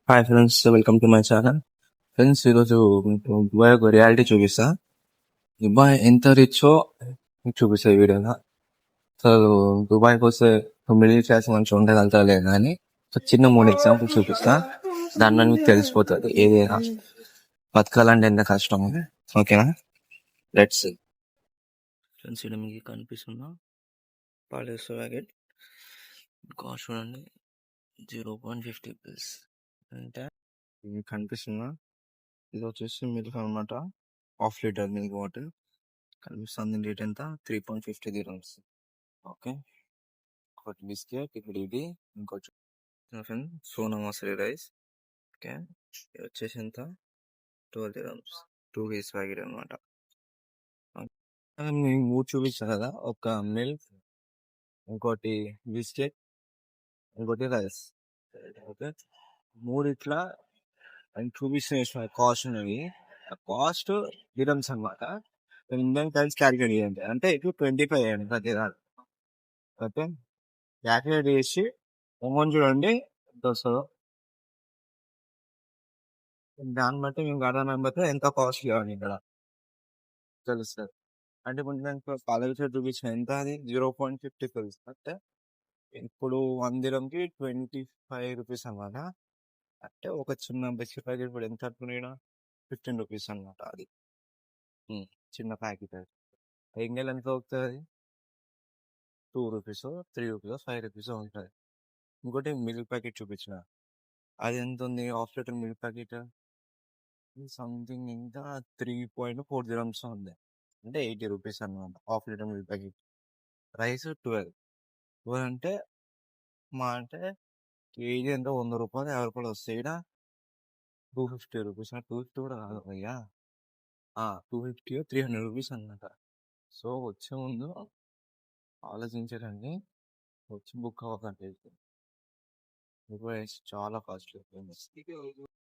Hi friends, welcome to my channel. Friends, ఈరోజు మీకు Dubai ఒక రియాలిటీ చూపిస్తా. దుబాయ్ ఎంత రిచో మీకు చూపిస్తా ఈ వీడియోలో. అసలు దుబాయ్కి వస్తే మిడిల్ క్లాస్ మంచిగా ఉండగలుగుతాలే కానీ ఒక చిన్న 3 ఎగ్జాంపుల్ చూపిస్తా. దాంట్లో మీకు తెలిసిపోతుంది ఏదైనా బతకాలంటే ఎంత కష్టం. ఓకేనా? లెట్స్. ఫ్రెండ్స్, ఇక్కడ మీకు కనిపిస్తున్నా పాలేస్ ప్యాకెట్ కాస్ట్ చూడండి, 0.50 పిల్స్. అంటే మీకు కనిపిస్తుందా? ఇది వచ్చేసి మిల్క్ అనమాట, హాఫ్ లీటర్ మిల్క్ బాటిల్. కనిపిస్తుంది రేట్ ఎంత, 3.50 dirhams. ఓకే, ఒకటి బిస్కెట్, ఇక్కడ ఇది ఇంకోటి సోనా మసూరి రైస్. ఓకే, ఇది వచ్చేసి ఎంత, 12 dirhams, 2 కేజీ ప్యాకెట్ అనమాట. మీకు 3 చూపించాను కదా, ఒక మిల్క్, ఇంకోటి బిస్కెట్, ఇంకోటి రైస్. ఓకే, 3 ఇట్లా చూపిస్తున్న కాస్ట్ ఉన్నది. కాస్ట్ dirhams అనమాట. ఇండియన్ కరెన్సీ క్యాలిక్యులేట్ చేయండి, అంటే ఇప్పుడు 25 అయ్యండి ప్రతి దాని. ఓకే, క్యాలిక్యులేట్ చేసి అమౌంట్ చూడండి ఎంత వస్తుందో. దాన్ని బట్టి మేము గడ మెంబర్తో ఎంత కాస్ట్ చేయాలి ఇక్కడ తెలుస్తుంది. అంటే ఇప్పుడు నేను కాలేజ్ చూపించిన ఎంత, అది 0.50 పిల్స్. అంటే ఇప్పుడు 1 dirhamకి 25 రూపీస్ అనమాట. అంటే ఒక చిన్న బిస్కెట్ ప్యాకెట్ ఇప్పుడు ఎంత అనుకున్నా 15 రూపీస్ అనమాట. అది చిన్న ప్యాకెట్. అది ఎంగల్ ఎంత అవుతుంది, 2 రూపీస్, 3 రూపీస్, 5 రూపీస్ ఉంటుంది. ఇంకోటి మిల్క్ ప్యాకెట్ చూపించిన, అది ఎంత ఉంది, half litre milk packet something ఇంకా 3.4 dirhams ఉంది. అంటే 80 రూపీస్ అనమాట half litre milk packet. Rice 12 అంటే మా అంటే కేజీ ఎంత, 100 రూపాయలు, 50 రూపాయలు వస్తాయి. ఇక్కడ 250 రూపీస్, 250 కూడా కాదు అయ్యా, 250 300 రూపీస్ అనమాట. సో వచ్చే ముందు ఆలోచించకండి, వచ్చి బుక్ అవ్వకండి. చాలా కాస్ట్లీ.